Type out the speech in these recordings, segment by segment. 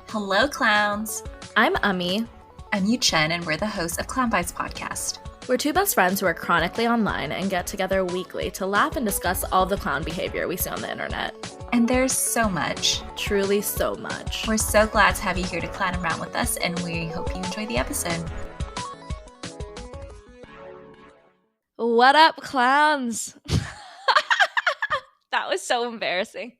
Hello, clowns. I'm Ami. I'm Yu Chen, and we're the hosts of Clown Bites Podcast. We're two best friends who are chronically online and get together weekly to laugh and discuss all the clown behavior we see on the internet. And there's so much. Truly so much. We're so glad to have you here to clown around with us, and we hope you enjoy the episode. What up, clowns? That was so embarrassing.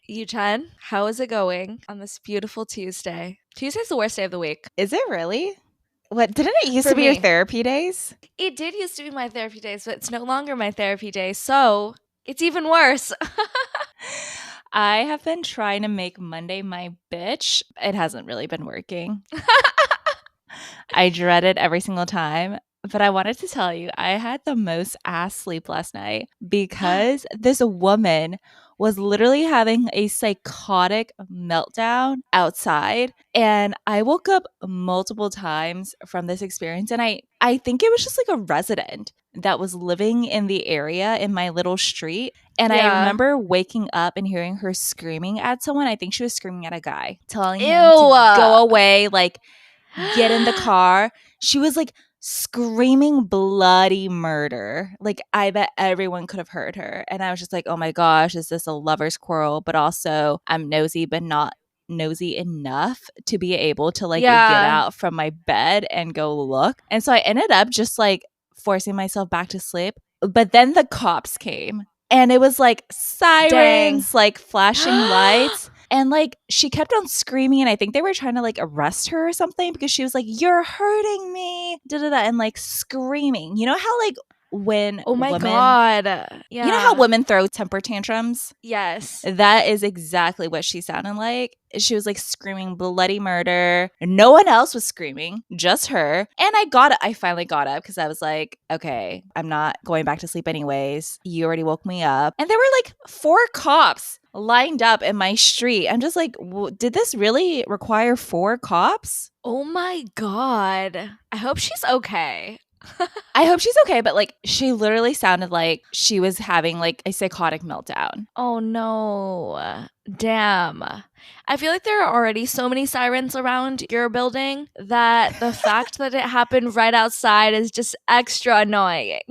Yu Chen, how is it going on this beautiful Tuesday? Tuesday's the worst day of the week. Is it really? What, didn't it used For to be me. your therapy days? It did used to be my therapy days, but it's no longer my therapy days, so it's even worse. I have been trying to make Monday my bitch. It hasn't really been working. I dread it every single time. But I wanted to tell you, I had the most ass sleep last night because this woman was literally having a psychotic meltdown outside. And I woke up multiple times from this experience. And I think it was just like a resident that was living in the area in my little street. And I remember waking up and hearing her screaming at someone. I think she was screaming at a guy, telling him to go away, like, get in the car. She was like screaming bloody murder. Like, I bet everyone could have heard her. And I was just like, oh my gosh, is this a lover's quarrel? But also, I'm nosy, but not nosy enough to be able to get out from my bed and go look. And so I ended up just like forcing myself back to sleep. But then the cops came and it was like sirens, like flashing lights. And like she kept on screaming, and I think they were trying to like arrest her or something because she was like, "You're hurting me," and like screaming. You know how like when God, yeah, you know how women throw temper tantrums? Yes, that is exactly what she sounded like. She was like screaming bloody murder. No one else was screaming, just her. And I finally got up because I was like, okay, I'm not going back to sleep anyways. You already woke me up. And there were like 4 cops lined up in my street. I'm just like, did this really require 4 cops? Oh my God. I hope she's okay. I hope she's okay, but like she literally sounded like she was having like a psychotic meltdown. Oh no. Damn. I feel like there are already so many sirens around your building that the fact that it happened right outside is just extra annoying.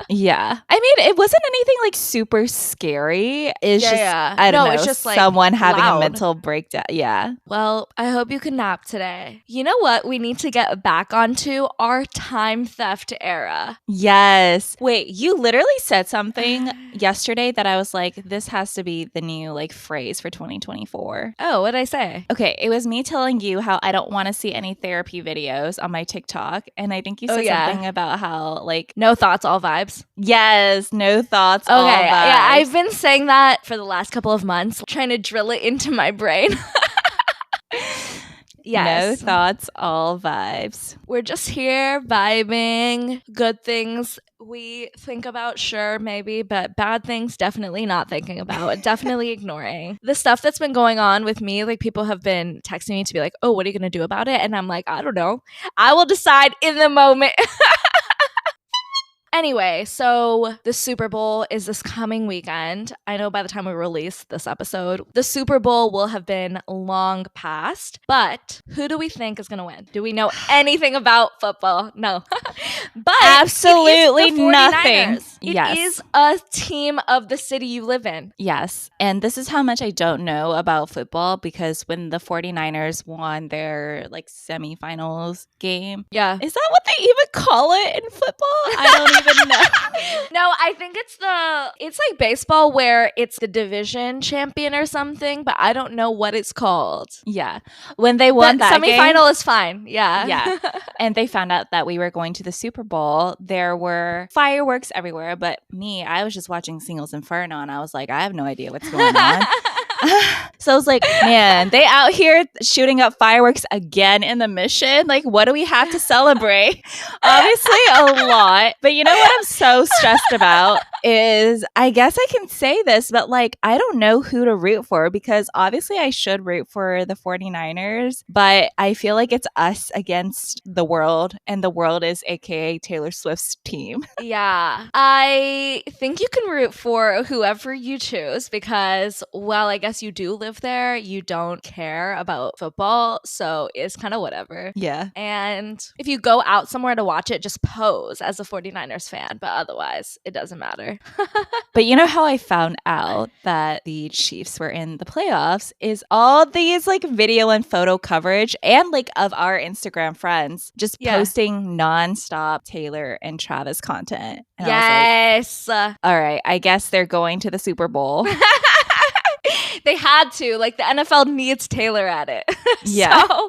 Yeah. I mean, it wasn't anything like super scary. It's I don't know. It's just like someone having a mental breakdown. Yeah. Well, I hope you can nap today. You know what? We need to get back onto our time theft era. Yes. Wait, you literally said something yesterday that I was like, this has to be the new like phrase for 2024. Oh, what did I say? Okay, it was me telling you how I don't want to see any therapy videos on my TikTok. And I think you said something about how like no thoughts, all vibes. Yes, no thoughts, all vibes. Yeah, I've been saying that for the last couple of months, trying to drill it into my brain. Yes. No thoughts, all vibes. We're just here vibing. Good things we think about, sure, maybe, but bad things definitely not thinking about, definitely ignoring. The stuff that's been going on with me, like people have been texting me to be like, oh, what are you going to do about it? And I'm like, I don't know. I will decide in the moment. Anyway, so the Super Bowl is this coming weekend. I know by the time we release this episode, the Super Bowl will have been long past. But who do we think is going to win? Do we know anything about football? No. But absolutely nothing. It is a team of the city you live in. Yes. And this is how much I don't know about football because when the 49ers won their like semifinals game. Yeah. Is that what they even call it in football? I don't even know. No, I think it's like baseball where it's the division champion or something, but I don't know what it's called. Yeah. When they won that semifinal is fine. Yeah. Yeah. And they found out that we were going to the Super Bowl. There were fireworks everywhere, but I was just watching Singles Inferno and I was like, I have no idea what's going on. So I was like, man, they out here shooting up fireworks again in the Mission. Like, what do we have to celebrate? Obviously a lot. But you know what I'm so stressed about? is, I guess I can say this, but like, I don't know who to root for because obviously I should root for the 49ers, but I feel like it's us against the world, and the world is AKA Taylor Swift's team. Yeah. I think you can root for whoever you choose because, well, I guess you do live there. You don't care about football. So it's kind of whatever. Yeah. And if you go out somewhere to watch it, just pose as a 49ers fan. But otherwise, it doesn't matter. But you know how I found out that the Chiefs were in the playoffs is all these like video and photo coverage and like of our Instagram friends just posting nonstop Taylor and Travis content. And yes. I was like, all right, I guess they're going to the Super Bowl. They had to. Like the NFL needs Taylor at it. Yeah. So-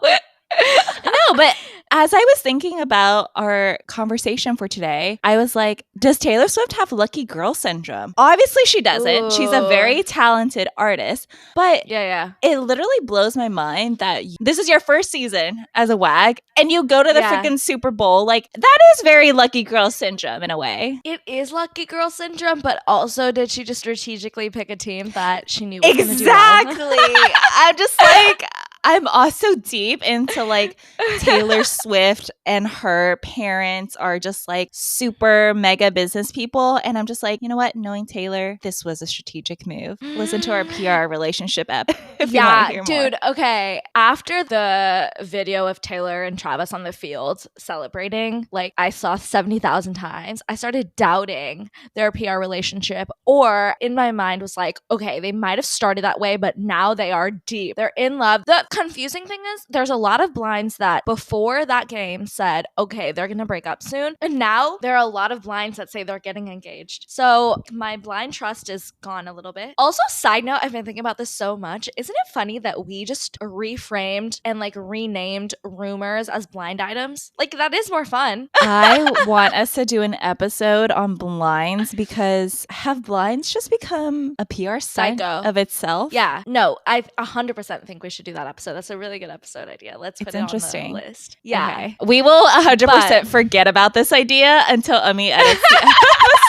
No, but as I was thinking about our conversation for today, I was like, does Taylor Swift have lucky girl syndrome? Obviously she doesn't. Ooh. She's a very talented artist, but yeah. It literally blows my mind that this is your first season as a WAG and you go to the freaking Super Bowl. Like, that is very lucky girl syndrome in a way. It is lucky girl syndrome, but also did she just strategically pick a team that she knew was going to do well? Exactly. I'm just like... I'm also deep into like Taylor Swift and her parents are just like super mega business people. And I'm just like, you know what? Knowing Taylor, this was a strategic move. Listen to our PR relationship app if you want to hear more. Dude, okay. After the video of Taylor and Travis on the field celebrating, like I saw 70,000 times, I started doubting their PR relationship, or in my mind was like, okay, they might have started that way, but now they are deep. They're in love. The confusing thing is there's a lot of blinds that before that game said, okay, they're gonna break up soon, and now there are a lot of blinds that say they're getting engaged. So my blind trust is gone a little bit. Also, side note, I've been thinking about this so much. Isn't it funny that we just reframed and like renamed rumors as blind items? Like, that is more fun. I want us to do an episode on blinds because have blinds just become a PR site of itself? Yeah, no, I 100% think we should do that episode. That's a really good episode idea. Let's put it on the list. Yeah. Okay. We will 100% forget about this idea until Ami edits the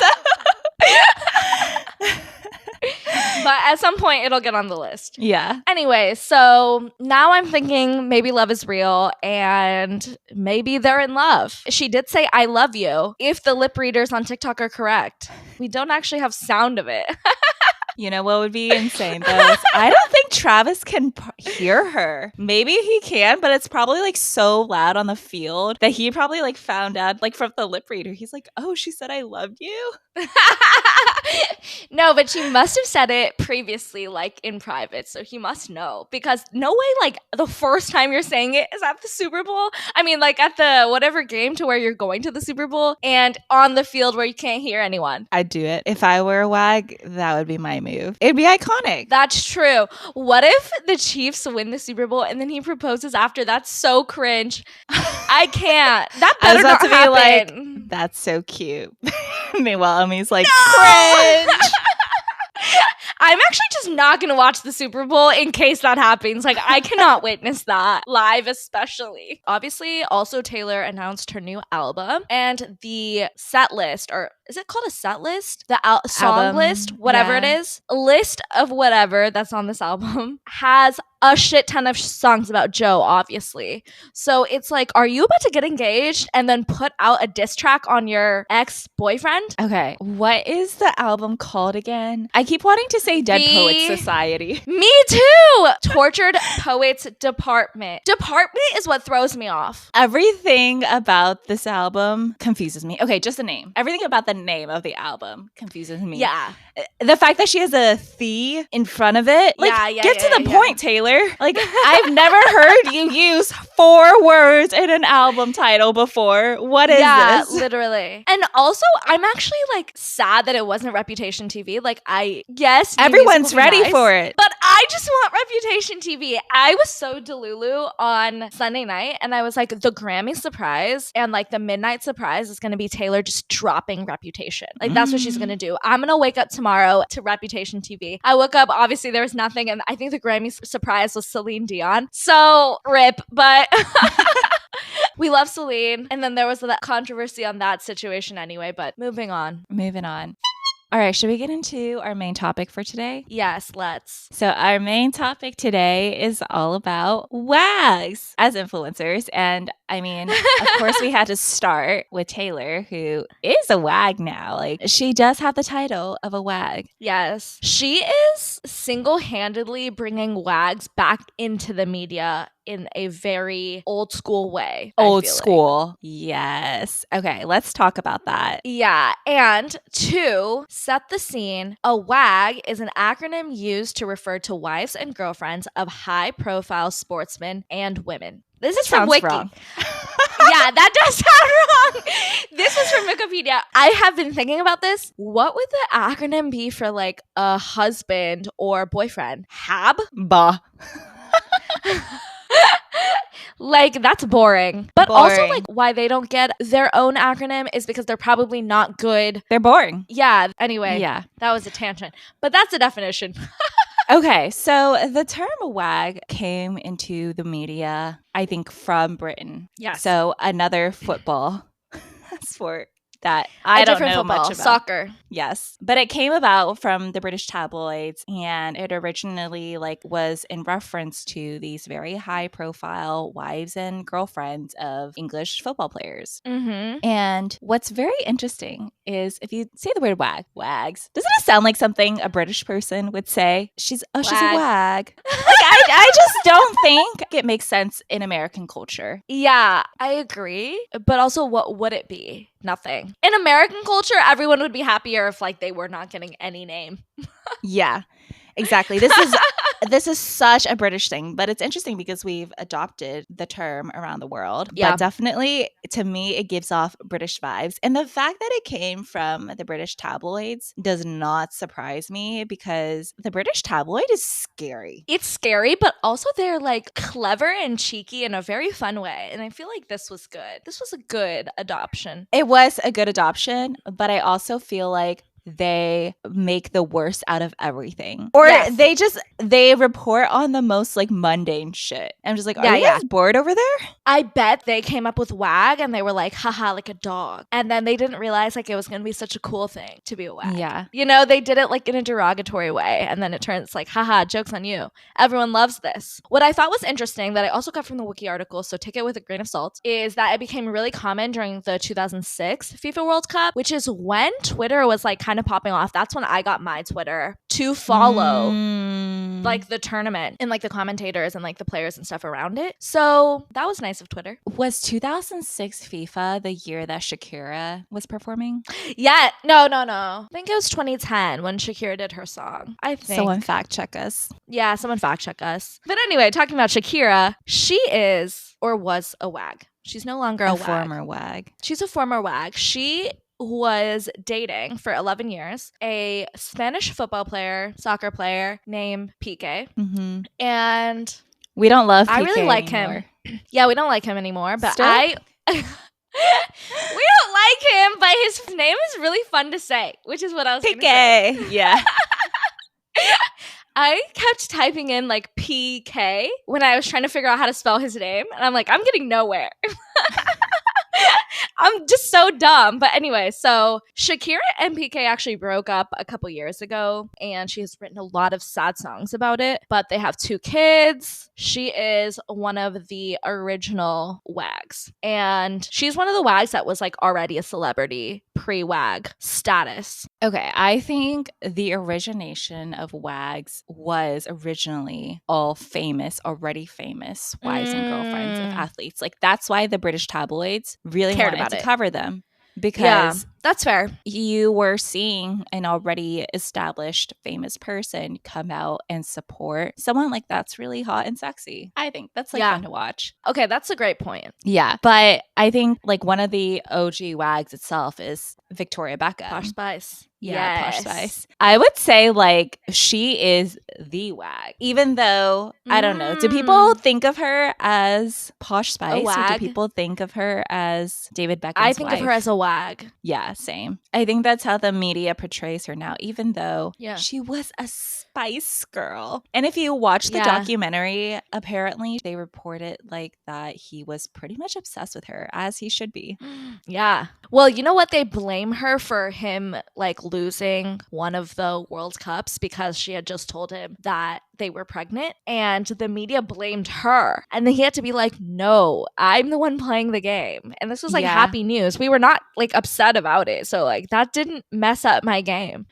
episode. But at some point, it'll get on the list. Yeah. Anyway, so now I'm thinking maybe love is real and maybe they're in love. She did say, I love you, if the lip readers on TikTok are correct. We don't actually have sound of it. You know what would be insane though? Is I don't think Travis can hear her. Maybe he can, but it's probably like so loud on the field that he probably like found out like from the lip reader. He's like, oh, she said I loved you. No, but she must have said it previously, like in private. So he must know, because no way, like the first time you're saying it is at the Super Bowl. I mean, like at the whatever game to where you're going to the Super Bowl and on the field where you can't hear anyone. I'd do it. If I were a WAG, that would be my move. It'd be iconic. That's true. What if the Chiefs win the Super Bowl and then he proposes after? That's so cringe. I can't. That better not to happen. Be like, that's so cute. Meanwhile, Ami's like, cringe. I'm actually just not going to watch the Super Bowl in case that happens. Like, I cannot witness that live, especially. Obviously, also Taylor announced her new album, and the set list, or is it called a set list? The song album list, whatever it is, a list of whatever that's on this album has a shit ton of songs about Joe, obviously. So it's like, are you about to get engaged and then put out a diss track on your ex-boyfriend? Okay, what is the album called again? I keep wanting to say Dead Poets Society. Me too! Tortured Poets Department. Department is what throws me off. Everything about this album confuses me. Okay, just the name. Everything about the name of the album confuses me. Yeah. The fact that she has a "the" in front of it. Like, get to the point, Taylor. Like, I've never heard you use 4 words in an album title before. What is this? Yeah, literally. And also, I'm actually like sad that it wasn't Reputation TV. Like, yes, everyone's ready for it. But I just want Reputation TV. I was so delulu on Sunday night, and I was like, the Grammy surprise and like the midnight surprise is going to be Taylor just dropping Reputation. Like, that's what she's going to do. I'm going to wake up tomorrow to Reputation TV. I woke up, obviously there was nothing, and I think the Grammy surprise was Celine Dion. So, rip, but we love Celine. And then there was that controversy on that situation anyway, but moving on. All right, should we get into our main topic for today? Yes, let's. So our main topic today is all about WAGs as influencers. And I mean, of course, we had to start with Taylor, who is a WAG now. Like, she does have the title of a WAG. Yes. She is single-handedly bringing WAGs back into the media in a very old school way. Old school. Yes. Okay, let's talk about that. Yeah. And to set the scene, a WAG is an acronym used to refer to wives and girlfriends of high-profile sportsmen and women. This is from Sounds Wiki. wrong. Yeah, that does sound wrong. This was from Wikipedia. I have been thinking about this. What would the acronym be for like a husband or boyfriend? HAB? Bah. Like, that's boring. But also, Boring. like, why they don't get their own acronym is because they're probably not good. They're boring. Yeah. Anyway, Yeah. that was a tangent. But that's the definition. Okay, so the term WAG came into the media, I think, from Britain. Yes. So another football sport that I don't know much about. Soccer. Yes. But it came about from the British tabloids, and it originally was in reference to these very high profile wives and girlfriends of English football players. Mm-hmm. And what's very interesting is if you say the word WAGs, doesn't it sound like something a British person would say? She's a WAG. I just don't think it makes sense in American culture. Yeah, I agree. But also, what would it be? Nothing. In American culture, everyone would be happier if like they were not getting any name. Yeah, exactly. This is such a British thing, but it's interesting because we've adopted the term around the world. Yeah. But definitely, to me, it gives off British vibes. And the fact that it came from the British tabloids does not surprise me because the British tabloid is scary. It's scary, but also they're like clever and cheeky in a very fun way. And I feel like this was good. This was a good adoption. It was a good adoption, but I also feel like they make the worst out of everything. Or Yes. they report on the most like mundane shit. I'm just like, are you guys bored over there? I bet they came up with WAG and they were like, haha, like a dog. And then they didn't realize like it was going to be such a cool thing to be a WAG. Yeah. You know, they did it like in a derogatory way. And then it turns like, haha, joke's on you. Everyone loves this. What I thought was interesting that I also got from the Wiki article, so take it with a grain of salt, is that it became really common during the 2006 FIFA World Cup, which is when Twitter was like kind of popping off. That's when I got my Twitter to follow like the tournament and like the commentators and like the players and stuff around it. So that was nice of Twitter. Was 2006 FIFA the year that Shakira was performing? Yeah. No. I think it was 2010 when Shakira did her song. I think. Someone fact check us. Yeah, someone fact check us. But anyway, talking about Shakira, she is or was a WAG. She's no longer a WAG. Former WAG. She's a former WAG. She was dating for 11 years a Spanish football player, soccer player named Piqué. Mm-hmm. And we don't love Piqué I really like anymore. him. Yeah, we don't like him anymore, but Still? we don't like him, but his name is really fun to say, which is what I was going to say. Piqué. Yeah. I kept typing in like PK when I was trying to figure out how to spell his name, and I'm like, I'm getting nowhere. I'm just so dumb. But anyway, so Shakira and PK actually broke up a couple years ago, and she has written a lot of sad songs about it. But they have 2 kids. She is one of the original WAGs, and she's one of the WAGs that was like already a celebrity pre-WAG status. Okay, I think the origination of WAGs was originally all famous, already famous wives and girlfriends of athletes. Like, that's why the British tabloids really Cared wanted about to it. cover them. Because that's fair. you were seeing an already established famous person come out and support someone like that's really hot and sexy. I think that's like fun to watch. Okay, that's a great point. Yeah. But I think like one of the OG WAGs itself is Victoria Beckham. Posh Spice. Yeah, Yes. Posh Spice. I would say like she is the WAG. Even though, I don't know, do people think of her as Posh Spice? Or do WAG? people think of her as David Beckham's I think wife? of her as a WAG. Yeah. same. I think that's how the media portrays her now, even though Yeah. she was a Spice Girl. And if you watch the documentary, apparently they reported like that he was pretty much obsessed with her, as he should be. Yeah. Well, you know what? They blame her for him like losing one of the World Cups because she had just told him that they were pregnant, and the media blamed her. And then he had to be like, no, I'm the one playing the game. And this was like happy news. We were not like upset about it. So like that didn't mess up my game.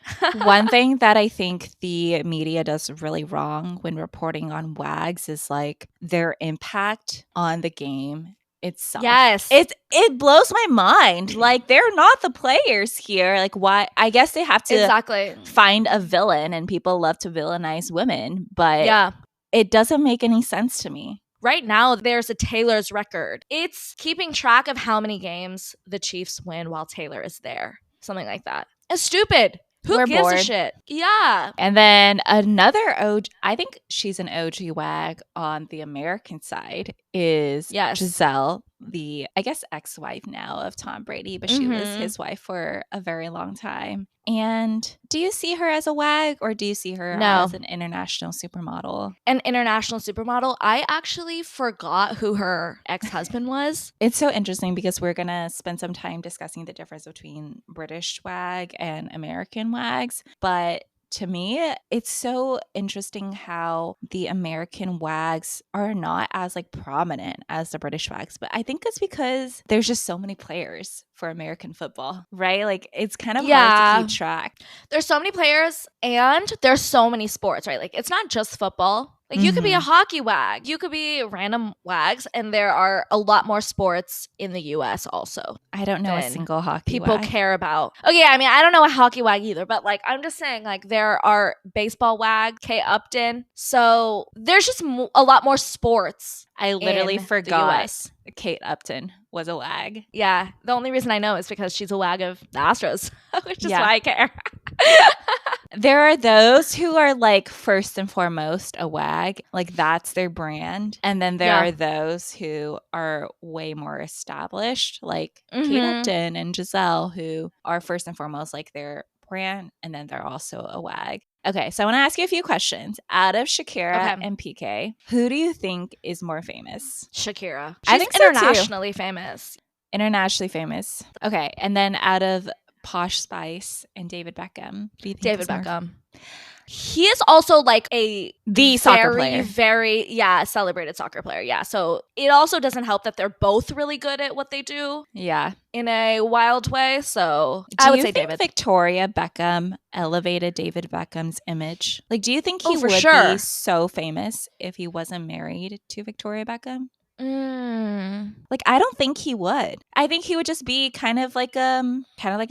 One thing that I think the media does really wrong when reporting on WAGs is like their impact on the game itself. Yes. It blows my mind. Like, they're not the players here. Like, why? I guess they have to find a villain, and people love to villainize women, but it doesn't make any sense to me. Right now, there's a Taylor's record. It's keeping track of how many games the Chiefs win while Taylor is there. Something like that. It's stupid. Who gives a shit? Yeah. And then another OG, I think she's an OG WAG on the American side, is Giselle, the, I guess, ex-wife now of Tom Brady, but she was his wife for a very long time. And do you see her as a WAG, or do you see her as an international supermodel? An international supermodel? I actually forgot who her ex-husband was. It's so interesting because we're going to spend some time discussing the difference between British WAG and American WAGs. But to me, it's so interesting how the American WAGs are not as like prominent as the British WAGs. But I think it's because there's just so many players for American football, right? Like, it's kind of hard to keep track. There's so many players and there's so many sports, right? Like, it's not just football. Like, you could be a hockey WAG, you could be random WAGs, and there are a lot more sports in the US also. I don't know a single hockey people WAG. care about. Okay, I mean, I don't know a hockey WAG either, but like, I'm just saying, like, there are baseball WAG, Kate Upton. So there's just a lot more sports. I literally forgot Kate Upton was a WAG. Yeah, the only reason I know is because she's a WAG of the Astros, which is why I care. There are those who are like first and foremost a WAG, like that's their brand. And then there are those who are way more established, like Kate Upton and Giselle, who are first and foremost like their brand, and then they're also a WAG. Okay, so I want to ask you a few questions. Out of Shakira and PK, who do you think is more famous? Shakira. I think so, internationally famous. Internationally famous. Okay, and then out of Posh Spice and David Beckham, do you think David Beckham? He is also like the soccer player. Very celebrated soccer player. Yeah, so it also doesn't help that they're both really good at what they do. Yeah, in a wild way. So I would say David. Do you think Victoria Beckham elevated David Beckham's image? Like, do you think he would be so famous if he wasn't married to Victoria Beckham? Like, I don't think he would. I think he would just be kind of like a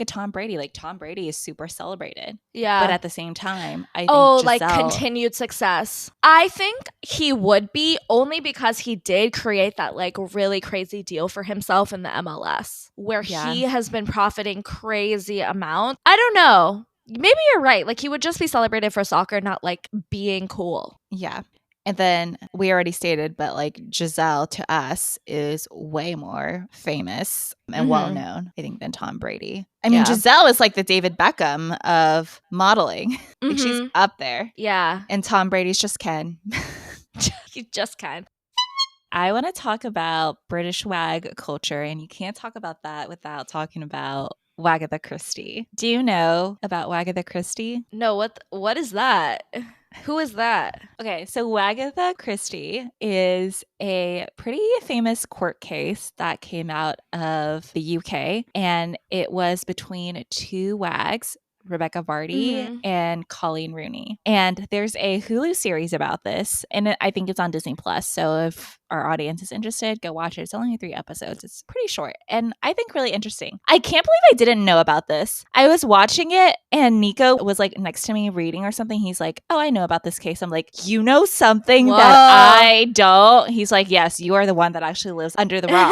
Tom Brady. Like, Tom Brady is super celebrated. Yeah. But at the same time, I think Giselle, like continued success. I think he would be, only because he did create that like really crazy deal for himself in the MLS where he has been profiting crazy amounts. I don't know. Maybe you're right. Like, he would just be celebrated for soccer, not like being cool. Yeah. And then we already stated, but like Giselle to us is way more famous and well-known, I think, than Tom Brady. I mean, Giselle is like the David Beckham of modeling. Like, she's up there. Yeah. And Tom Brady's just Ken. He just Ken. I want to talk about British WAG culture, and you can't talk about that without talking about Wagatha Christie. Do you know about Wagatha Christie? No, what is that? Who is that? Okay, so Wagatha Christie is a pretty famous court case that came out of the UK, and it was between two WAGs, Rebecca Vardy and Colleen Rooney. And there's a Hulu series about this, and I think it's on Disney Plus. So if our audience is interested, go watch it. It's only 3 episodes. It's pretty short and I think really interesting. I can't believe I didn't know about this. I was watching it and Nico was like next to me reading or something. He's like, oh, I know about this case. I'm like, you know something that I don't? He's like, yes, you are the one that actually lives under the rock.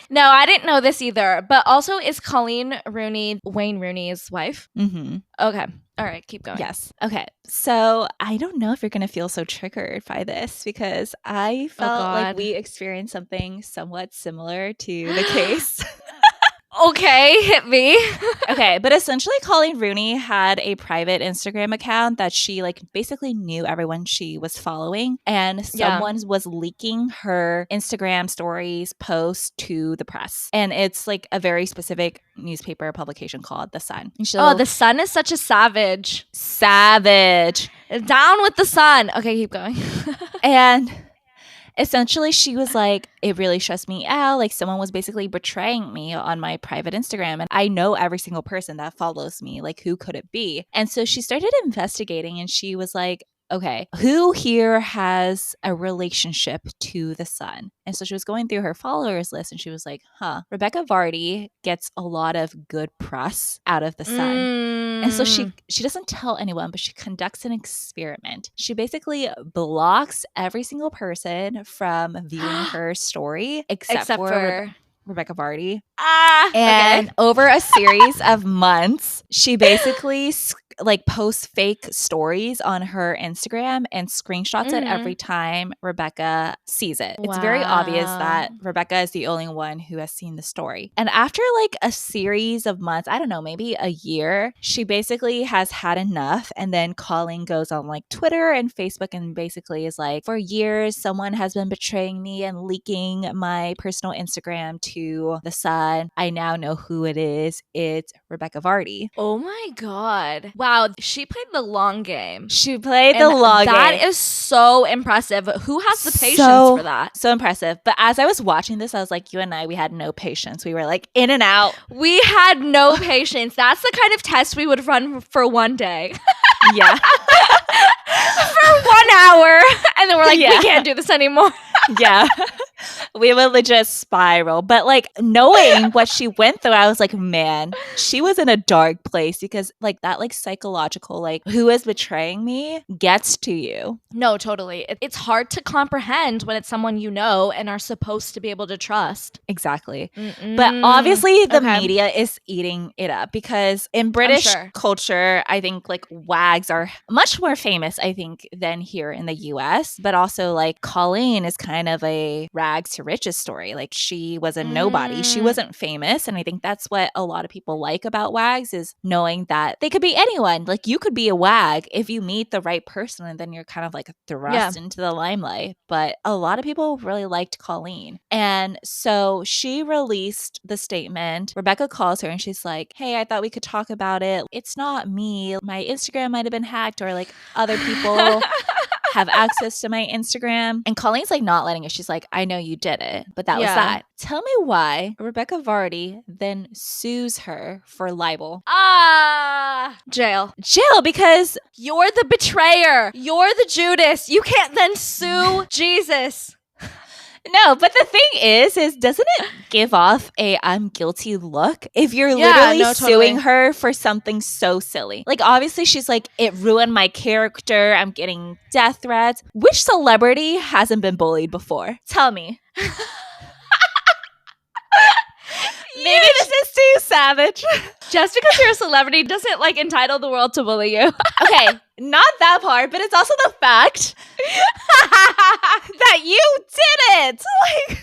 No, I didn't know this either. But also, is Colleen Rooney Wayne Rooney's wife? Mm-hmm. Okay. All right. Keep going. Yes. Okay. So I don't know if you're going to feel so triggered by this because I felt like we experienced something somewhat similar to the case. Okay, hit me. Okay, but essentially Colleen Rooney had a private Instagram account that she like basically knew everyone she was following, and someone was leaking her Instagram stories post to the press. And it's like a very specific newspaper publication called The Sun. Oh, The Sun is such a savage. Savage. Down with The Sun. Okay, keep going. And essentially, she was like, it really stressed me out. Like, someone was basically betraying me on my private Instagram. And I know every single person that follows me. Like, who could it be? And so she started investigating, and she was like, okay, who here has a relationship to The Sun? And so she was going through her followers list, and she was like, Rebecca Vardy gets a lot of good press out of The Sun. And so she doesn't tell anyone, but she conducts an experiment. She basically blocks every single person from viewing her story except for Rebecca Vardy. And over a series of months, she basically like posts fake stories on her Instagram and screenshots it every time Rebecca sees it. It's very obvious that Rebecca is the only one who has seen the story. And after like a series of months, I don't know, maybe a year, she basically has had enough. And then Colleen goes on like Twitter and Facebook and basically is like, for years, someone has been betraying me and leaking my personal Instagram to The Sun. I now know who it is. It's Rebecca Vardy. Oh my God. Wow. She played the long game. She played the long game. That is so impressive. Who has the patience for that? So impressive. But as I was watching this, I was like, you and I, we had no patience. We were like in and out. We had no patience. That's the kind of test we would run for one day. Yeah. For 1 hour. And then we're like, we can't do this anymore. Yeah. We would legit spiral. But like knowing what she went through, I was like, man, she was in a dark place because like that like psychological, like who is betraying me gets to you. No, totally. It's hard to comprehend when it's someone you know and are supposed to be able to trust. Exactly. But obviously the media is eating it up because in British culture, I think like WAGs are much more famous, I think, than here in the US. But also like Colleen is kind of a rags to riches story. Like she was a nobody. She wasn't famous. And I think that's what a lot of people like about WAGs is knowing that they could be anyone. Like you could be a WAG if you meet the right person and then you're kind of like thrust into the limelight. But a lot of people really liked Colleen. And so she released the statement. Rebecca calls her and she's like, hey, I thought we could talk about it. It's not me. My Instagram might have been hacked or like other people have access to my Instagram. And Colleen's like not letting it. She's like, I know you did it, but that was that. Tell me why Rebecca Vardy then sues her for libel. Jail. Jail because you're the betrayer. You're the Judas. You can't then sue Jesus. No, but the thing is doesn't it give off a I'm guilty look if you're literally suing her for something so silly? Like, obviously, she's like, it ruined my character. I'm getting death threats. Which celebrity hasn't been bullied before? Tell me. Maybe this is too savage. Just because you're a celebrity doesn't like entitle the world to bully you. Okay, not that part, but it's also the fact that you did it. Like,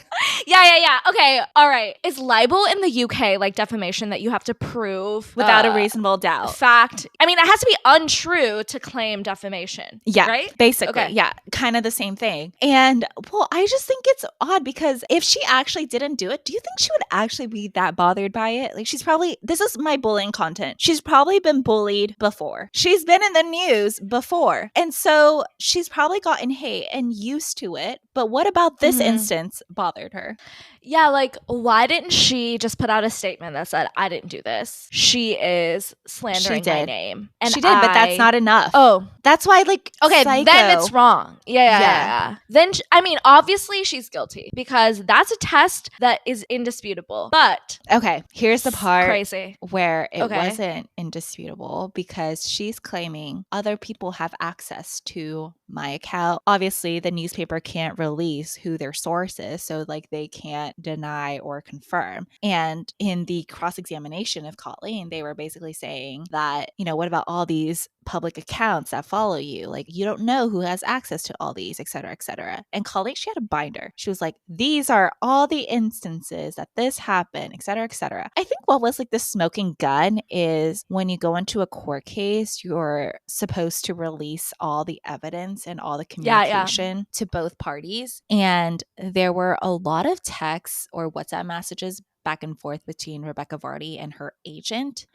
yeah. Okay, all right. Is libel in the UK like defamation that you have to prove without a reasonable doubt? Fact. I mean, it has to be untrue to claim defamation. Yeah, right? Basically, yeah, kind of the same thing. And well, I just think it's odd because if she actually didn't do it, do you think she would actually be that bothered by it? Like, she's probably, this is my bullying content. She's probably been bullied before. She's been in the news before. And so she's probably gotten hate and used to it. But what about this instance bothered her? Yeah, like, why didn't she just put out a statement that said, I didn't do this? She is slandering my name. And she did, but that's not enough. Oh. That's why, like, okay, psycho. Then it's wrong. Yeah. Then, I mean, obviously she's guilty because that's a test that is indisputable. But. Okay, here's the part crazy. Where it wasn't indisputable because she's claiming other people have access to my account. Obviously, the newspaper can't release who their source is, so, like, they can't deny or confirm. And in the cross-examination of Colleen, they were basically saying that, you know, what about all these public accounts that follow you. Like, you don't know who has access to all these, et cetera, et cetera. And Colleen, she had a binder. She was like, these are all the instances that this happened, et cetera, et cetera. I think what was like the smoking gun is when you go into a court case, you're supposed to release all the evidence and all the communication to both parties. And there were a lot of texts or WhatsApp messages back and forth between Rebecca Vardy and her agent,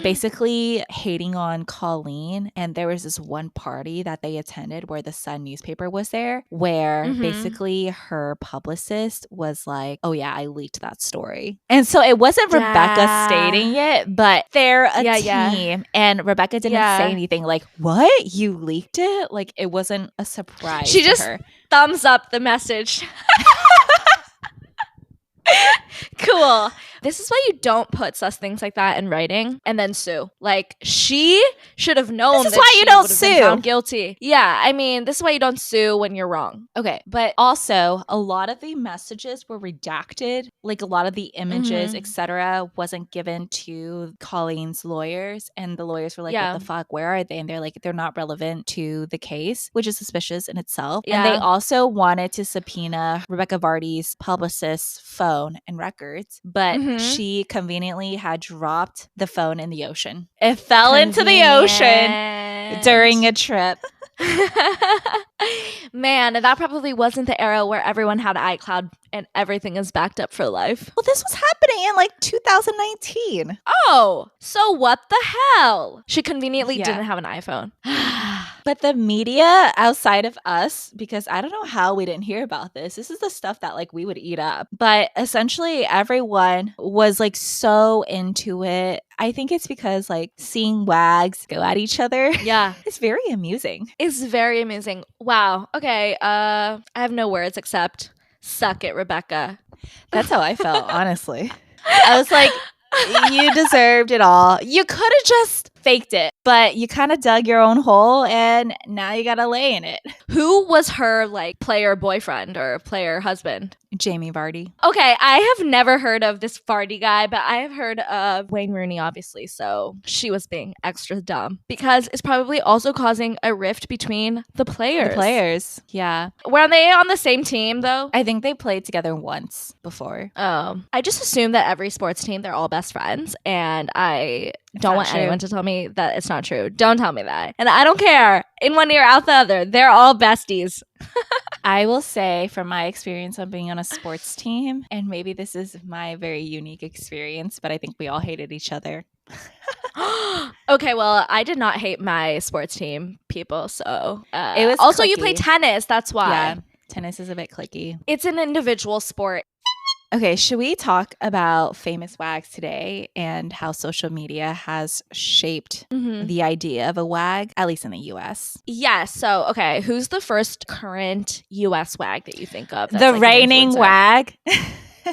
basically hating on Colleen. And there was this one party that they attended where the Sun newspaper was there, where basically her publicist was like, oh yeah, I leaked that story. And so it wasn't Rebecca stating it, but they're a team. And Rebecca didn't say anything like, what? You leaked it? Like, it wasn't a surprise. She just her. Thumbs up the message. Cool. This is why you don't put sus things like that in writing and then sue. Like, she should have known. This is why you don't sue. Found guilty. Yeah, I mean, this is why you don't sue when you're wrong. Okay, but also a lot of the messages were redacted. Like, a lot of the images, etc., wasn't given to Colleen's lawyers, and the lawyers were like, "What the fuck? Where are they?" And they're like, "They're not relevant to the case," which is suspicious in itself. Yeah. And they also wanted to subpoena Rebecca Vardy's publicist's phone and records, but she conveniently had dropped the phone in the ocean. It fell into the ocean during a trip. Man, that probably wasn't the era where everyone had iCloud and everything is backed up for life. Well, this was happening in like 2019. Oh, so what the hell? She conveniently didn't have an iPhone. But the media outside of us, because I don't know how we didn't hear about this. This is the stuff that like we would eat up. But essentially everyone was like so into it. I think it's because like seeing WAGs go at each other. Yeah. It's very amusing. It's very amusing. Wow. Okay. I have no words except suck it, Rebecca. That's how I felt, honestly. I was like, you deserved it all. You could have just faked it, but you kind of dug your own hole and now you gotta lay in it. Who was her like player boyfriend or player husband? Jamie Vardy. Okay, I have never heard of this Vardy guy, but I have heard of Wayne Rooney, obviously, so she was being extra dumb because it's probably also causing a rift between the players. Yeah. Were they on the same team, though? I think they played together once before. Oh. I just assume that every sports team, they're all best friends, and I don't want anyone to tell me that it's not true. Don't tell me that. And I don't care. In one ear, out the other. They're all besties. I will say from my experience on being on a sports team, and maybe this is my very unique experience, but I think we all hated each other. Okay, well, I did not hate my sports team people, so it was also clicky. You play tennis, that's why. Yeah, tennis is a bit clicky. It's an individual sport. Okay, should we talk about famous WAGs today and how social media has shaped the idea of a WAG, at least in the US? Yes. So, okay, who's the first current US WAG that you think of? The like reigning WAG.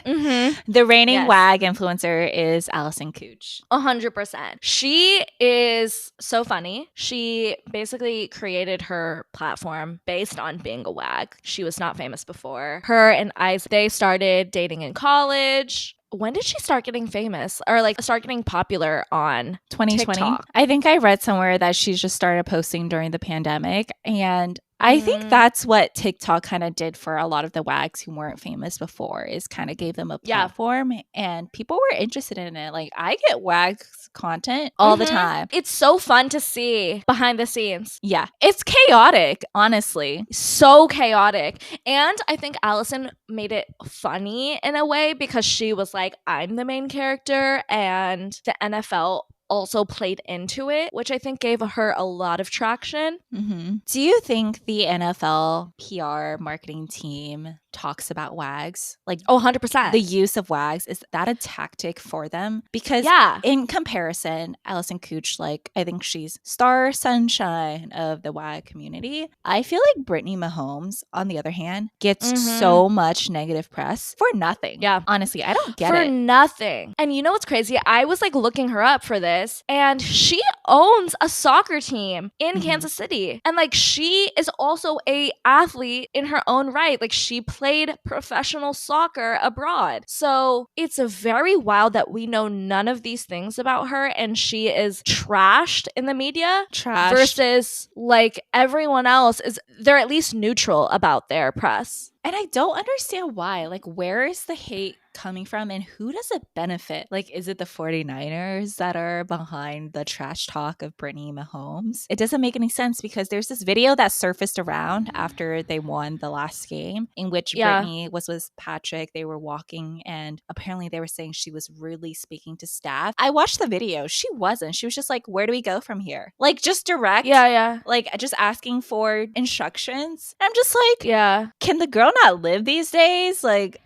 The reigning yes. WAG influencer is Allison Cooch. 100%. She is so funny. She basically created her platform based on being a WAG. She was not famous before. Her and Isaac, they started dating in college. When did she start getting famous or like start getting popular on 2020? TikTok? I think I read somewhere that she just started posting during the pandemic, and I think that's what TikTok kind of did for a lot of the WAGs who weren't famous before, is kind of gave them a platform and people were interested in it. Like, I get WAGs content all the time. It's so fun to see behind the scenes. Yeah. It's chaotic, honestly. So chaotic. And I think Allison made it funny in a way because she was like, I'm the main character, and the NFL also played into it, which I think gave her a lot of traction. Do you think the NFL PR marketing team talks about WAGs? Like, 100%. The use of WAGs, is that a tactic for them? Because in comparison, Allison Cooch, like, I think she's star sunshine of the WAG community. I feel like Brittany Mahomes, on the other hand, gets so much negative press for nothing. Yeah. Honestly, I don't get it. For nothing. And you know what's crazy? I was like looking her up for this, and she owns a soccer team in Kansas City. And like, she is also a athlete in her own right. Like, she played professional soccer abroad. So it's very wild that we know none of these things about her and she is trashed in the media. Versus like everyone else they're at least neutral about their press. And I don't understand why. Like, where is the hate coming from and who does it benefit? Like, is it the 49ers that are behind the trash talk of Brittany Mahomes? It doesn't make any sense because there's this video that surfaced around after they won the last game in which Brittany was with Patrick. They were walking and apparently they were saying she was rudely speaking to staff. I watched the video. She wasn't. She was just like, where do we go from here? Like, just direct. Yeah. Like, just asking for instructions. I'm just like, yeah. Can the girl not live these days? Like,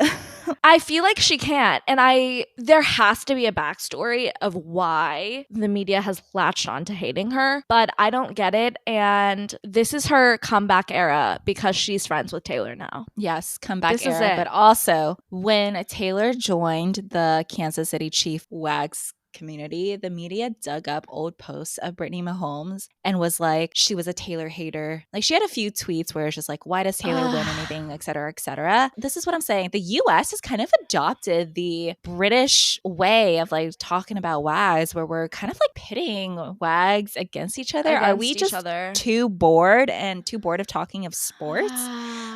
I feel like she can't. And there has to be a backstory of why the media has latched on to hating her, but I don't get it. And this is her comeback era because she's friends with Taylor now. Yes, comeback this era. Is it. But also, when Taylor joined the Kansas City Chief WAG's community, the media dug up old posts of Brittany Mahomes and was like, she was a Taylor hater. Like, she had a few tweets where it's just like, why does Taylor win anything, et cetera, et cetera. This is what I'm saying. The US has kind of adopted the British way of like talking about WAGs where we're kind of like pitting WAGs against each other. Are we just too bored of talking of sports?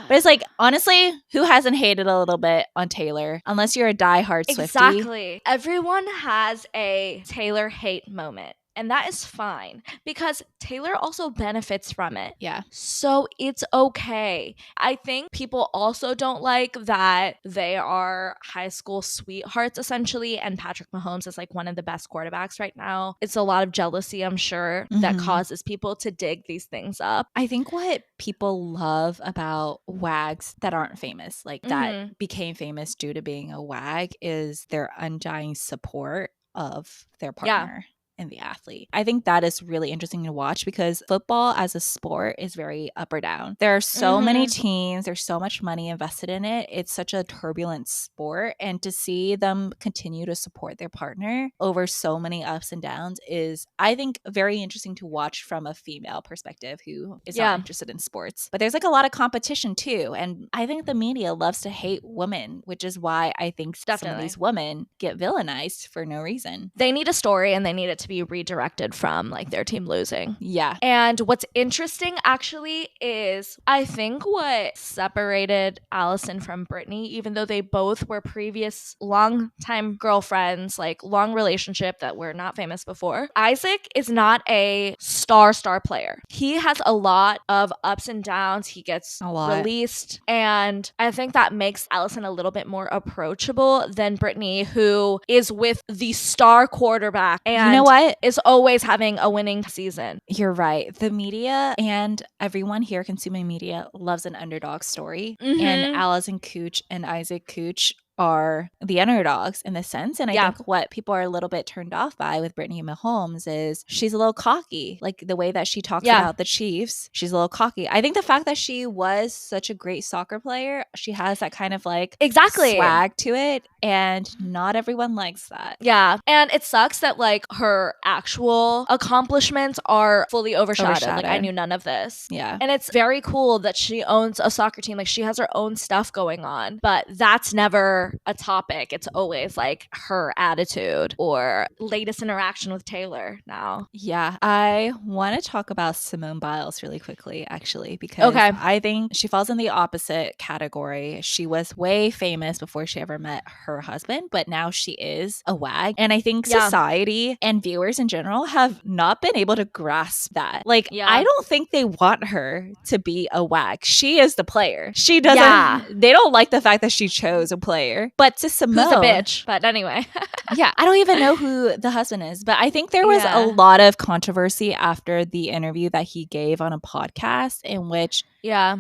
But it's like, honestly, who hasn't hated a little bit on Taylor? Unless you're a diehard Swiftie. Exactly. Everyone has a Taylor hate moment. And that is fine because Taylor also benefits from it. Yeah. So it's okay. I think people also don't like that they are high school sweethearts essentially. And Patrick Mahomes is like one of the best quarterbacks right now. It's a lot of jealousy, I'm sure, that causes people to dig these things up. I think what people love about WAGs that aren't famous, like that became famous due to being a WAG, is their undying support of their partner. And the athlete. I think that is really interesting to watch because football as a sport is very up or down. There are so many teams, there's so much money invested in it. It's such a turbulent sport. And to see them continue to support their partner over so many ups and downs is, I think, very interesting to watch from a female perspective who is not interested in sports. But there's like a lot of competition too. And I think the media loves to hate women, which is why I think some of these women get villainized for no reason. They need a story and they need it to be redirected from like their team losing. Yeah. And what's interesting actually is I think what separated Allison from Brittany, even though they both were previous long-time girlfriends, like long relationship that were not famous before, Isaac is not a star player. He has a lot of ups and downs. He gets released. And I think that makes Allison a little bit more approachable than Brittany, who is with the star quarterback. And you know what? Is always having a winning season. You're right. The media and everyone here consuming media loves an underdog story. And Allison Cooch and Isaac Cooch are the underdogs in this sense. And I think what people are a little bit turned off by with Brittany Mahomes is she's a little cocky. Like the way that she talks about the Chiefs, she's a little cocky. I think the fact that she was such a great soccer player, she has that kind of like swag to it. And not everyone likes that. Yeah. And it sucks that like her actual accomplishments are fully overshadowed. Like I knew none of this. Yeah. And it's very cool that she owns a soccer team. Like she has her own stuff going on, but that's never a topic. It's always like her attitude or latest interaction with Taylor now. Yeah. I want to talk about Simone Biles really quickly, actually, because I think she falls in the opposite category. She was way famous before she ever met her husband, but now she is a WAG. And I think society and viewers in general have not been able to grasp that. Like, I don't think they want her to be a WAG. She is the player. She doesn't, they don't like the fact that she chose a player. But to Simone, who's a bitch. But anyway. I don't even know who the husband is. But I think there was a lot of controversy after the interview that he gave on a podcast in which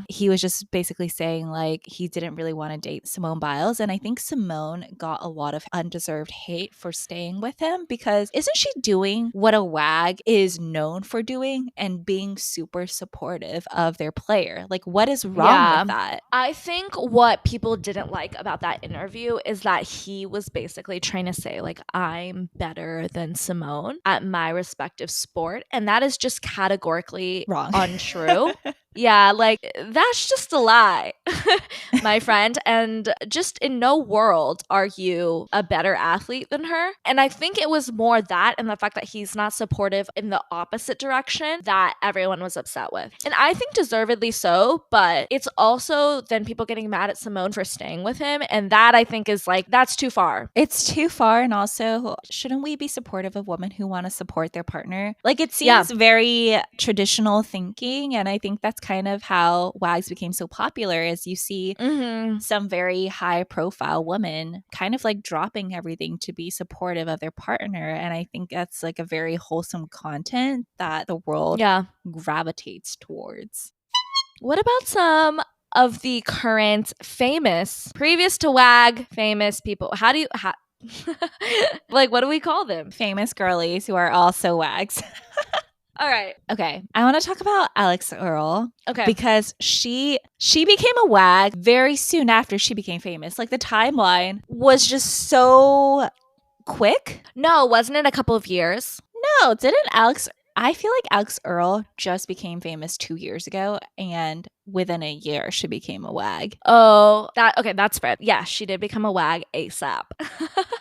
he was just basically saying like he didn't really want to date Simone Biles. And I think Simone got a lot of undeserved hate for staying with him because isn't she doing what a WAG is known for doing and being super supportive of their player? Like what is wrong with that? I think what people didn't like about that interview is that he was basically trying to say like I'm better than Simone at my respective sport, and that is just categorically wrong, untrue. Yeah, like that's just a lie, my friend. And just in no world are you a better athlete than her. And I think it was more that and the fact that he's not supportive in the opposite direction that everyone was upset with. And I think deservedly so, but it's also then people getting mad at Simone for staying with him. And that I think is like, that's too far. It's too far. And also, shouldn't we be supportive of women who want to support their partner? Like, it seems very traditional thinking. And I think that's kind of how WAGs became so popular, is you see some very high profile women kind of like dropping everything to be supportive of their partner. And I think that's like a very wholesome content that the world gravitates towards. What about some of the current famous, previous to WAG, famous people? How do you, like, what do we call them? Famous girlies who are also WAGs. All right. Okay. I want to talk about Alex Earl. Okay. Because she became a WAG very soon after she became famous. Like, the timeline was just so quick. No, wasn't it a couple of years? No, I feel like Alex Earl just became famous 2 years ago, and within a year she became a WAG. Oh, that's spread. Yeah, she did become a WAG ASAP.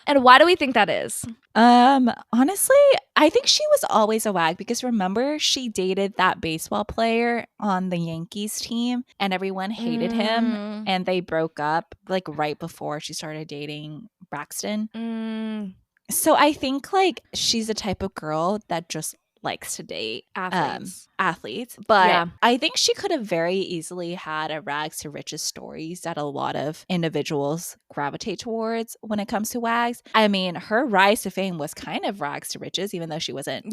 And why do we think that is? Honestly, I think she was always a WAG because remember she dated that baseball player on the Yankees team and everyone hated him and they broke up like right before she started dating Braxton. So I think like she's the type of girl that just likes to date athletes. But I think she could have very easily had a rags to riches stories that a lot of individuals gravitate towards when it comes to WAGs. I mean, her rise to fame was kind of rags to riches, even though she wasn't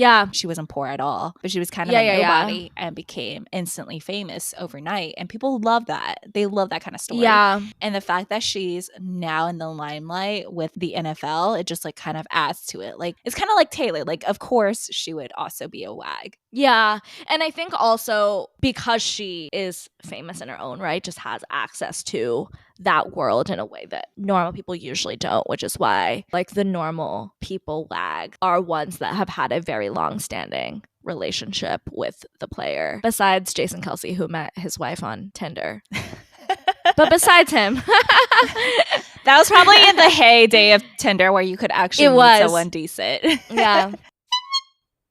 poor at all. But she was kind of a nobody and became instantly famous overnight. And people love that. They love that kind of story. Yeah. And the fact that she's now in the limelight with the NFL, it just like kind of adds to it. Like, it's kind of like Taylor. Like, of course she would also be a WAG. Yeah. And I think also because she is famous in her own right, just has access to that world in a way that normal people usually don't, which is why like the normal people WAG are ones that have had a very long-standing relationship with the player, besides Jason Kelsey, who met his wife on Tinder. But besides him, that was probably in the heyday of Tinder where you could actually meet someone decent. Yeah.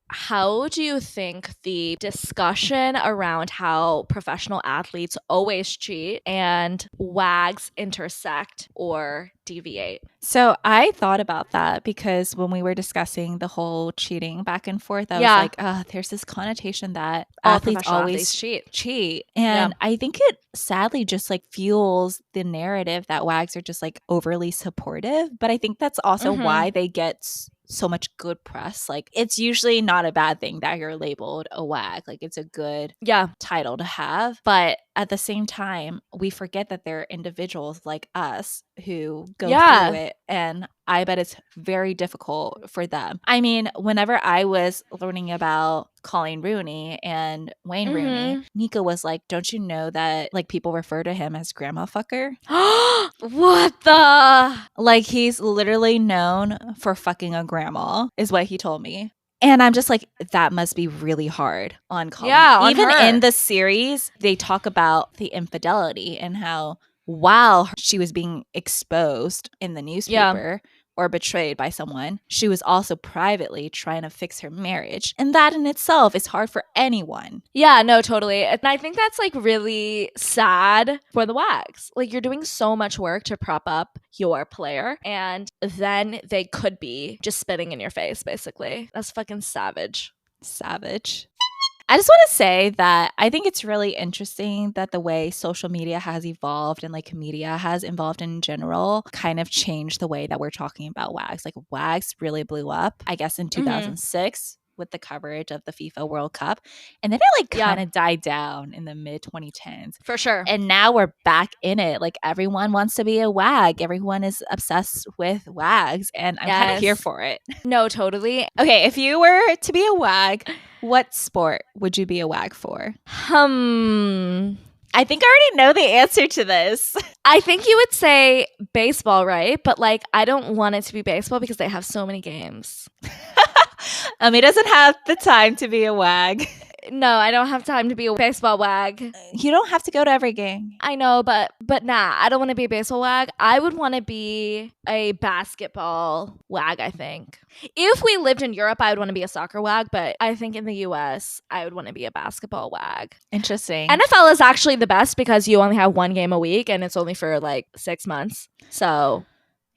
How do you think the discussion around how professional athletes always cheat and WAGs intersect or deviate? So I thought about that because when we were discussing the whole cheating back and forth, I was like, there's this connotation that athletes always cheat. And I think it sadly just like fuels the narrative that WAGs are just like overly supportive. But I think that's also why they get so much good press. Like, it's usually not a bad thing that you're labeled a WAG. Like, it's a good title to have. But at the same time, we forget that there are individuals like us who go through it. And I bet it's very difficult for them. I mean, whenever I was learning about Colleen Rooney and Wayne Rooney, Nika was like, don't you know that like people refer to him as grandma fucker? What the? Like, he's literally known for fucking a grandma, is what he told me. And I'm just like, that must be really hard on Colleen. Yeah, on even her. In the series, they talk about the infidelity and how while she was being exposed in the newspaper or betrayed by someone, she was also privately trying to fix her marriage. And that in itself is hard for anyone. Yeah, no, totally. And I think that's like really sad for the WAGs. Like, you're doing so much work to prop up your player and then they could be just spitting in your face, basically. That's fucking savage. I just want to say that I think it's really interesting that the way social media has evolved and like media has evolved in general kind of changed the way that we're talking about WAGs. Like, WAGs really blew up, I guess, in 2006 with the coverage of the FIFA World Cup. And then it like kind of died down in the mid 2010s. For sure. And now we're back in it. Like, everyone wants to be a WAG. Everyone is obsessed with WAGs. And I'm kind of here for it. No, totally. Okay, if you were to be a WAG, what sport would you be a WAG for? I think I already know the answer to this. I think you would say baseball, right? But like, I don't want it to be baseball because they have so many games. He doesn't have the time to be a WAG. No, I don't have time to be a baseball wag. You don't have to go to every game. I know, but nah, I don't want to be a baseball wag. I would want to be a basketball wag, I think. If we lived in Europe, I would want to be a soccer wag, but I think in the US, I would want to be a basketball wag. Interesting. NFL is actually the best because you only have one game a week and it's only for like 6 months. So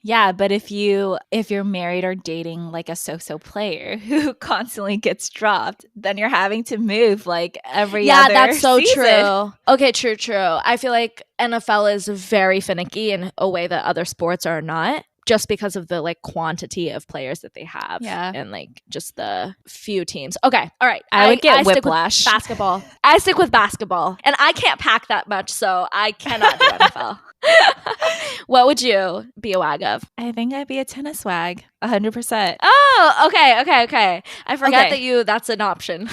yeah, but if you're married or dating like a so-so player who constantly gets dropped, then you're having to move like every other that's so season. true. Okay, true. I feel like NFL is very finicky in a way that other sports are not, just because of the like quantity of players that they have. Yeah. And like just the few teams. Okay, all right. I would get whiplash. Basketball. I stick with basketball. And I can't pack that much, so I cannot do NFL. What would you be a wag of? I think I'd be a tennis wag, 100%. Oh, okay. I forgot that's an option.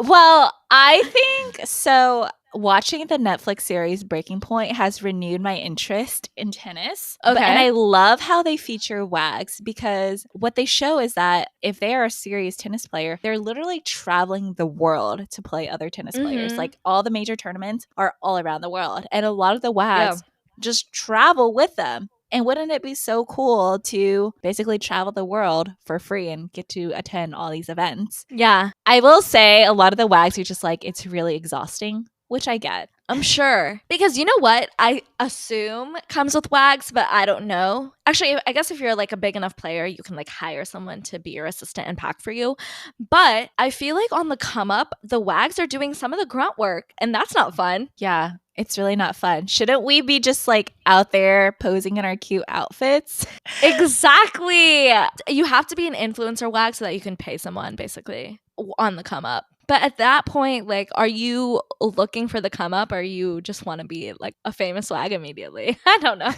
Well, I think so. Watching the Netflix series Breaking Point has renewed my interest in tennis. Okay. And I love how they feature wags, because what they show is that if they are a serious tennis player, they're literally traveling the world to play other tennis players. Like all the major tournaments are all around the world. And a lot of the wags just travel with them. And wouldn't it be so cool to basically travel the world for free and get to attend all these events? Yeah. I will say a lot of the wags are just like, it's really exhausting, which I get. I'm sure. Because you know what? I assume comes with wags, but I don't know. Actually, I guess if you're like a big enough player, you can like hire someone to be your assistant and pack for you. But I feel like on the come up, the wags are doing some of the grunt work, and that's not fun. Yeah, it's really not fun. Shouldn't we be just like out there posing in our cute outfits? Exactly. You have to be an influencer wag so that you can pay someone basically on the come up. But at that point, like, are you looking for the come up, or you just want to be like a famous wag immediately? I don't know.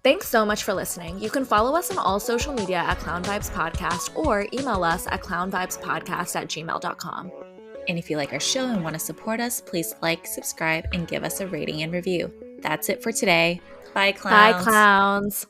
Thanks so much for listening. You can follow us on all social media at Clown Vibes Podcast, or email us at clownvibespodcast@gmail.com. And if you like our show and want to support us, please like, subscribe, and give us a rating and review. That's it for today. Bye, clowns. Bye, clowns.